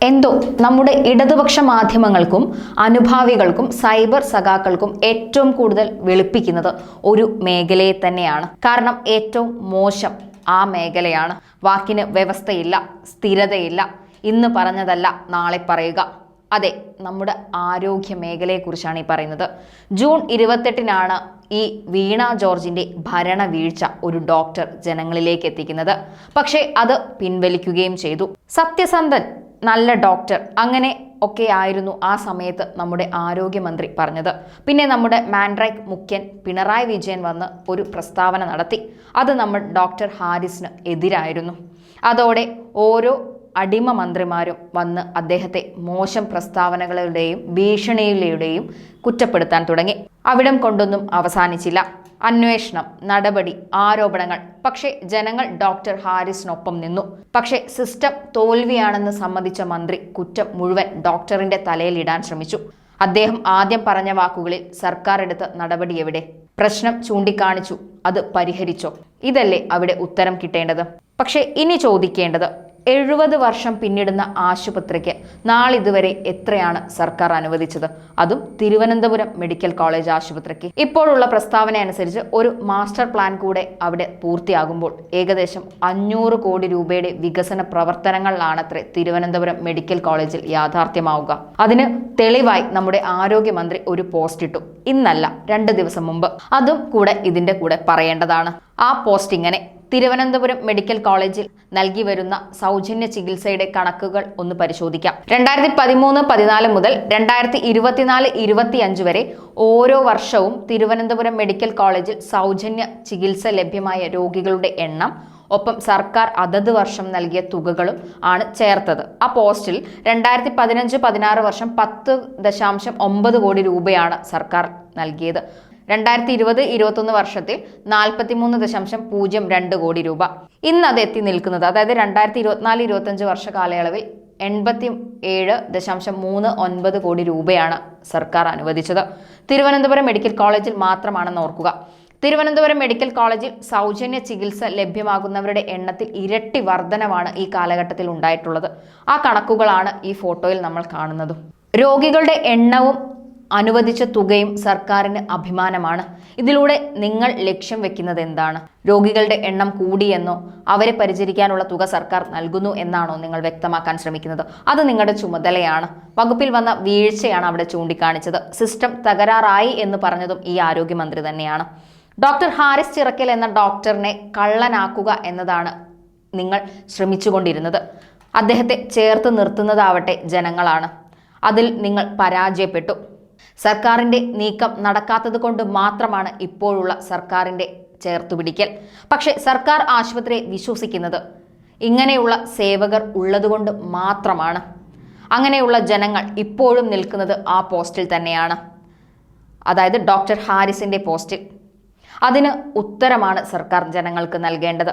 എന്തോ നമ്മുടെ ഇടതുപക്ഷ മാധ്യമങ്ങൾക്കും അനുഭാവികൾക്കും സൈബർ സഖാക്കൾക്കും ഏറ്റവും കൂടുതൽ വെളുപ്പിക്കുന്നത് ഒരു മേഖലയെ തന്നെയാണ്. കാരണം ഏറ്റവും മോശം ആ മേഖലയാണ്. വാക്കിന് വ്യവസ്ഥയില്ല, സ്ഥിരതയില്ല, ഇന്ന് പറഞ്ഞതല്ല നാളെ പറയുക. അതെ, നമ്മുടെ ആരോഗ്യ മേഖലയെക്കുറിച്ചാണ് ഈ പറയുന്നത്. ജൂൺ 28-നാണ് ഈ വീണ ജോർജിന്റെ ഭരണവീഴ്ച ഒരു ഡോക്ടർ ജനങ്ങളിലേക്ക് എത്തിക്കുന്നത്. പക്ഷേ അത് പിൻവലിക്കുകയും ചെയ്തു. സത്യസന്ധൻ, നല്ല ഡോക്ടർ, അങ്ങനെ ഒക്കെ ആയിരുന്നു ആ സമയത്ത് നമ്മുടെ ആരോഗ്യമന്ത്രി പറഞ്ഞത്. പിന്നെ നമ്മുടെ മാൻഡ്രൈക്ക് മുഖ്യൻ പിണറായി വിജയൻ വന്ന് ഒരു പ്രസ്താവന നടത്തി. അത് നമ്മൾ ഡോക്ടർ ഹാരിസിന് എതിരായിരുന്നു. അതോടെ ഓരോ അടിമ മന്ത്രിമാരും വന്ന് അദ്ദേഹത്തെ മോശം പ്രസ്താവനകളുടെയും ഭീഷണികളുടെയും കുറ്റപ്പെടുത്താൻ തുടങ്ങി. അവിടം കൊണ്ടൊന്നും അവസാനിച്ചില്ല. അന്വേഷണം, നടപടി, ആരോപണങ്ങൾ. പക്ഷേ ജനങ്ങൾ ഡോക്ടർ ഹാരിസിനൊപ്പം നിന്നു. പക്ഷേ സിസ്റ്റം തോൽവിയാണെന്ന് സമ്മതിച്ച മന്ത്രി കുറ്റം മുഴുവൻ ഡോക്ടറിന്റെ തലയിലിടാൻ ശ്രമിച്ചു. അദ്ദേഹം ആദ്യം പറഞ്ഞ വാക്കുകളിൽ സർക്കാർ എടുത്ത നടപടി എവിടെ? പ്രശ്നം ചൂണ്ടിക്കാണിച്ചു, അത് പരിഹരിച്ചോ? ഇതല്ലേ അവിടെ ഉത്തരം കിട്ടേണ്ടത്. പക്ഷേ ഇനി ചോദിക്കേണ്ടത്, 70 വർഷം പിന്നിടുന്ന ആശുപത്രിക്ക് നാളിതുവരെ എത്രയാണ് സർക്കാർ അനുവദിച്ചത്? അതും തിരുവനന്തപുരം മെഡിക്കൽ കോളേജ് ആശുപത്രിക്ക്. ഇപ്പോഴുള്ള പ്രസ്താവന അനുസരിച്ച് ഒരു മാസ്റ്റർ പ്ലാൻ കൂടെ അവിടെ പൂർത്തിയാകുമ്പോൾ ഏകദേശം 500 കോടി രൂപയുടെ വികസന പ്രവർത്തനങ്ങളിലാണത്രേ തിരുവനന്തപുരം മെഡിക്കൽ കോളേജിൽ യാഥാർത്ഥ്യമാവുക. അതിന് തെളിവായി നമ്മുടെ ആരോഗ്യമന്ത്രി ഒരു പോസ്റ്റ് ഇട്ടു. ഇന്നല്ല, 2 ദിവസം മുമ്പ്. അതും കൂടെ ഇതിന്റെ കൂടെ പറയേണ്ടതാണ്. ആ പോസ്റ്റ് ഇങ്ങനെ: തിരുവനന്തപുരം മെഡിക്കൽ കോളേജിൽ നൽകി വരുന്ന സൗജന്യ ചികിത്സയുടെ കണക്കുകൾ ഒന്ന് പരിശോധിക്കാം. 2013-14 മുതൽ 2024-25 വരെ ഓരോ വർഷവും തിരുവനന്തപുരം മെഡിക്കൽ കോളേജിൽ സൗജന്യ ചികിത്സ ലഭ്യമായ രോഗികളുടെ എണ്ണം, ഒപ്പം സർക്കാർ അതത് വർഷം നൽകിയ തുകകളും ആണ് ചേർത്തത്. ആ പോസ്റ്റിൽ 2015-16 വർഷം 10.9 കോടി രൂപയാണ് സർക്കാർ നൽകിയത്. 2020-21 വർഷത്തിൽ 43.02 കോടി രൂപ. ഇന്ന് അത് എത്തി നിൽക്കുന്നത്, അതായത് 2024-25 വർഷ കാലയളവിൽ 87.39 കോടി രൂപയാണ് സർക്കാർ അനുവദിച്ചത്. തിരുവനന്തപുരം മെഡിക്കൽ കോളേജിൽ മാത്രമാണെന്ന് ഓർക്കുക. തിരുവനന്തപുരം മെഡിക്കൽ കോളേജിൽ സൗജന്യ ചികിത്സ ലഭ്യമാകുന്നവരുടെ എണ്ണത്തിൽ ഇരട്ടി വർധനവാണ് ഈ കാലഘട്ടത്തിൽ ഉണ്ടായിട്ടുള്ളത്. ആ കണക്കുകളാണ് ഈ ഫോട്ടോയിൽ നമ്മൾ കാണുന്നതും. രോഗികളുടെ എണ്ണവും അനുവദിച്ച തുകയും സർക്കാരിന് അഭിമാനമാണ്. ഇതിലൂടെ നിങ്ങൾ ലക്ഷ്യം വെക്കുന്നത് എന്താണ്? രോഗികളുടെ എണ്ണം കൂടിയെന്നോ അവരെ പരിചരിക്കാനുള്ള തുക സർക്കാർ നൽകുന്നു എന്നാണോ നിങ്ങൾ വ്യക്തമാക്കാൻ ശ്രമിക്കുന്നത്? അത് നിങ്ങളുടെ ചുമതലയാണ്. വകുപ്പിൽ വന്ന വീഴ്ചയാണ് അവിടെ ചൂണ്ടിക്കാണിച്ചത്. സിസ്റ്റം തകരാറായി എന്ന് പറഞ്ഞതും ഈ ആരോഗ്യമന്ത്രി തന്നെയാണ്. ഡോക്ടർ ഹാരിസ് ചിറക്കൽ എന്ന ഡോക്ടറിനെ കള്ളനാക്കുക എന്നതാണ് നിങ്ങൾ ശ്രമിച്ചുകൊണ്ടിരുന്നത്. അദ്ദേഹത്തെ ചേർത്ത് നിർത്തുന്നതാവട്ടെ ജനങ്ങളാണ്. അതിൽ നിങ്ങൾ പരാജയപ്പെട്ടു. സർക്കാരിന്റെ നീക്കം നടക്കാത്തത് കൊണ്ട് മാത്രമാണ് ഇപ്പോഴുള്ള സർക്കാരിന്റെ ചേർത്തുപിടിക്കൽ. പക്ഷെ സർക്കാർ ആശുപത്രിയെ വിശ്വസിക്കുന്നത് ഇങ്ങനെയുള്ള സേവകർ ഉള്ളതുകൊണ്ട് മാത്രമാണ്. അങ്ങനെയുള്ള ജനങ്ങൾ ഇപ്പോഴും നിൽക്കുന്നത് ആ പോസ്റ്റിൽ തന്നെയാണ്, അതായത് ഡോക്ടർ ഹാരിസിന്റെ പോസ്റ്റിൽ. അതിന് ഉത്തരമാണ് സർക്കാർ ജനങ്ങൾക്ക് നൽകേണ്ടത്.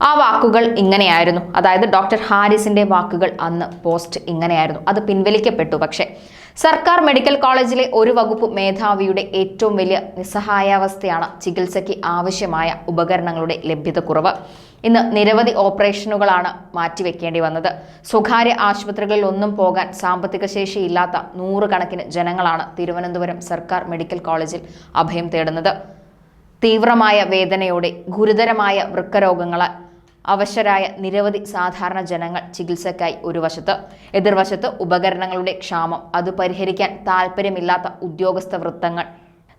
ആ വാക്കുകൾ ഇങ്ങനെയായിരുന്നു, അതായത് ഡോക്ടർ ഹാരിസിന്റെ വാക്കുകൾ അന്ന് പോസ്റ്റ് ഇങ്ങനെയായിരുന്നു. അത് പിൻവലിക്കപ്പെട്ടു. പക്ഷേ സർക്കാർ മെഡിക്കൽ കോളേജിലെ ഒരു വകുപ്പ് മേധാവിയുടെ ഏറ്റവും വലിയ നിസ്സഹായാവസ്ഥയാണ് ചികിത്സയ്ക്ക് ആവശ്യമായ ഉപകരണങ്ങളുടെ ലഭ്യതക്കുറവ്. ഇന്ന് നിരവധി ഓപ്പറേഷനുകളാണ് മാറ്റിവെക്കേണ്ടി വന്നത്. സ്വകാര്യ ആശുപത്രികളിൽ ഒന്നും പോകാൻ സാമ്പത്തിക ശേഷിയില്ലാത്ത 100 കണക്കിന് ജനങ്ങളാണ് തിരുവനന്തപുരം സർക്കാർ മെഡിക്കൽ കോളേജിൽ അഭയം തേടുന്നത്. തീവ്രമായ വേദനയോടെ, ഗുരുതരമായ വൃക്കരോഗങ്ങളാൽ അവശരായ നിരവധി സാധാരണ ജനങ്ങൾ ചികിത്സയ്ക്കായി ഒരു വശത്ത്, എതിർവശത്ത് ഉപകരണങ്ങളുടെ ക്ഷാമം, അത് പരിഹരിക്കാൻ താല്പര്യമില്ലാത്ത ഉദ്യോഗസ്ഥ വൃത്തങ്ങൾ,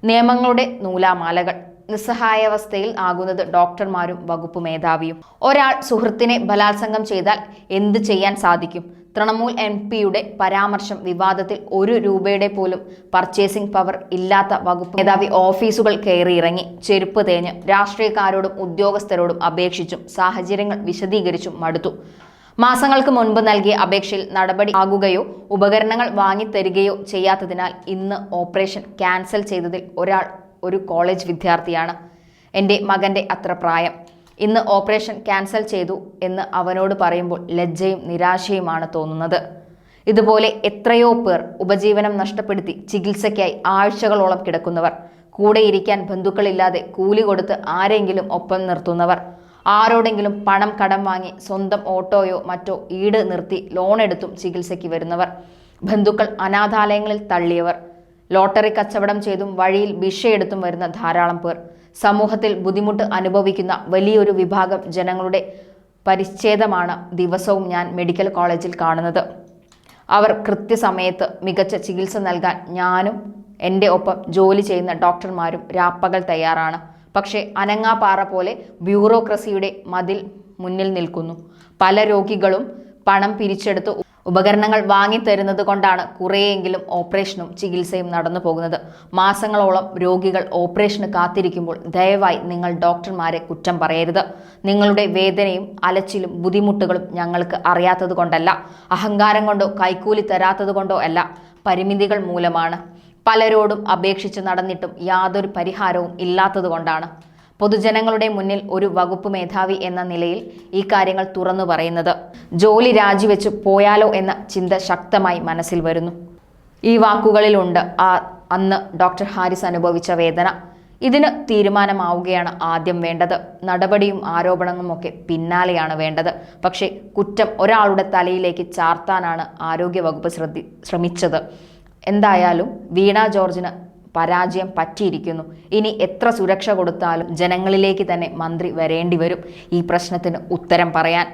നിയമങ്ങളുടെ നൂലാമാലകൾ. നിസ്സഹായാവസ്ഥയിൽ ആകുന്നത് ഡോക്ടർമാരും വകുപ്പ് മേധാവിയും. ഒരാൾ സുഹൃത്തിനെ ബലാത്സംഗം ചെയ്താൽ എന്ത് ചെയ്യാൻ സാധിക്കും? തൃണമൂൽ MP-യുടെ പരാമർശം വിവാദത്തിൽ 1 രൂപയുടെ പോലും പർച്ചേസിംഗ് പവർ ഇല്ലാത്ത വകുപ്പ് മേധാവി ഓഫീസുകൾ കയറിയിറങ്ങി, ചെരുപ്പ് തേഞ്ഞ് രാഷ്ട്രീയക്കാരോടും ഉദ്യോഗസ്ഥരോടും അപേക്ഷിച്ചും സാഹചര്യങ്ങൾ വിശദീകരിച്ചും മടുത്തു. മാസങ്ങൾക്ക് മുൻപ് നൽകിയ അപേക്ഷയിൽ നടപടി ആകുകയോ ഉപകരണങ്ങൾ വാങ്ങിത്തരികയോ ചെയ്യാത്തതിനാൽ ഇന്ന് ഓപ്പറേഷൻ ക്യാൻസൽ ചെയ്തതിൽ ഒരാൾ ഒരു കോളേജ് വിദ്യാർത്ഥിയാണ്. എൻ്റെ മകൻ്റെ അത്ര പ്രായം. ഇന്ന് ഓപ്പറേഷൻ ക്യാൻസൽ ചെയ്തു എന്ന് അവനോട് പറയുമ്പോൾ ലജ്ജയും നിരാശയുമാണ് തോന്നുന്നത്. ഇതുപോലെ എത്രയോ പേർ ഉപജീവനം നഷ്ടപ്പെടുത്തി ചികിത്സയ്ക്കായി ആഴ്ചകളോളം കിടക്കുന്നവർ, കൂടെ ഇരിക്കാൻ ബന്ധുക്കളില്ലാതെ കൂലി കൊടുത്ത് ആരെങ്കിലും ഒപ്പം നിർത്തുന്നവർ, ആരോടെങ്കിലും പണം കടം വാങ്ങി സ്വന്തം ഓട്ടോയോ മറ്റോ ഈട് നിർത്തി ലോൺ എടുത്തും ചികിത്സയ്ക്ക് വരുന്നവർ, ബന്ധുക്കൾ അനാഥാലയങ്ങളിൽ തള്ളിയവർ, ലോട്ടറി കച്ചവടം ചെയ്തും വഴിയിൽ ഭിക്ഷയെടുത്തും വരുന്ന ധാരാളം പേർ, സമൂഹത്തിൽ ബുദ്ധിമുട്ട് അനുഭവിക്കുന്ന വലിയൊരു വിഭാഗം ജനങ്ങളുടെ പരിച്ഛേദമാണ് ദിവസവും ഞാൻ മെഡിക്കൽ കോളേജിൽ കാണുന്നത്. അവർ കൃത്യസമയത്ത് മികച്ച ചികിത്സ നൽകാൻ ഞാനും എൻ്റെ ഒപ്പം ജോലി ചെയ്യുന്ന ഡോക്ടർമാരും രാപ്പകൽ തയ്യാറാണ്. പക്ഷേ അനങ്ങാപ്പാറ പോലെ ബ്യൂറോക്രസിയുടെ മതിൽ മുന്നിൽ നിൽക്കുന്നു. പല രോഗികളും പണം പിരിച്ചെടുത്ത് ഉപകരണങ്ങൾ വാങ്ങിത്തരുന്നത് കൊണ്ടാണ് കുറേയെങ്കിലും ഓപ്പറേഷനും ചികിത്സയും നടന്നു പോകുന്നത്. മാസങ്ങളോളം രോഗികൾ ഓപ്പറേഷന് കാത്തിരിക്കുമ്പോൾ ദയവായി നിങ്ങൾ ഡോക്ടർമാരെ കുറ്റം പറയരുത്. നിങ്ങളുടെ വേദനയും അലച്ചിലും ബുദ്ധിമുട്ടുകളും ഞങ്ങൾക്ക് അറിയാത്തത് കൊണ്ടല്ല, അഹങ്കാരം കൊണ്ടോ കൈക്കൂലി തരാത്തത് കൊണ്ടോ അല്ല, പരിമിതികൾ മൂലമാണ്. പലരോടും അപേക്ഷിച്ച് നടന്നിട്ടും യാതൊരു പരിഹാരവും ഇല്ലാത്തതുകൊണ്ടാണ്. പൊതുജനങ്ങളുടെ മുന്നിൽ ഒരു വകുപ്പ് മേധാവി എന്ന നിലയിൽ ഈ കാര്യങ്ങൾ തുറന്നു പറയുന്നത്. ജോലി രാജിവെച്ച് പോയാലോ എന്ന ചിന്ത ശക്തമായി മനസ്സിൽ വരുന്നു. ഈ വാക്കുകളിലുണ്ട് അന്ന് ഡോക്ടർ ഹാരിസ് അനുഭവിച്ച വേദന. ഇതിന് തീരുമാനമാവുകയാണ് ആദ്യം വേണ്ടത്. നടപടിയും ആരോപണങ്ങളും ഒക്കെ പിന്നാലെയാണ് വേണ്ടത്. പക്ഷേ കുറ്റം ഒരാളുടെ തലയിലേക്ക് ചാർത്താനാണ് ആരോഗ്യവകുപ്പ് ശ്രമിച്ചത്. എന്തായാലും വീണ ജോർജിന് പരാജയം പറ്റിയിരിക്കുന്നു. ഇനി എത്ര സുരക്ഷ കൊടുത്താലും ജനങ്ങളിലേക്ക് തന്നെ മന്ത്രി വരേണ്ടി വരും ഈ പ്രശ്നത്തിന് ഉത്തരം പറയാൻ.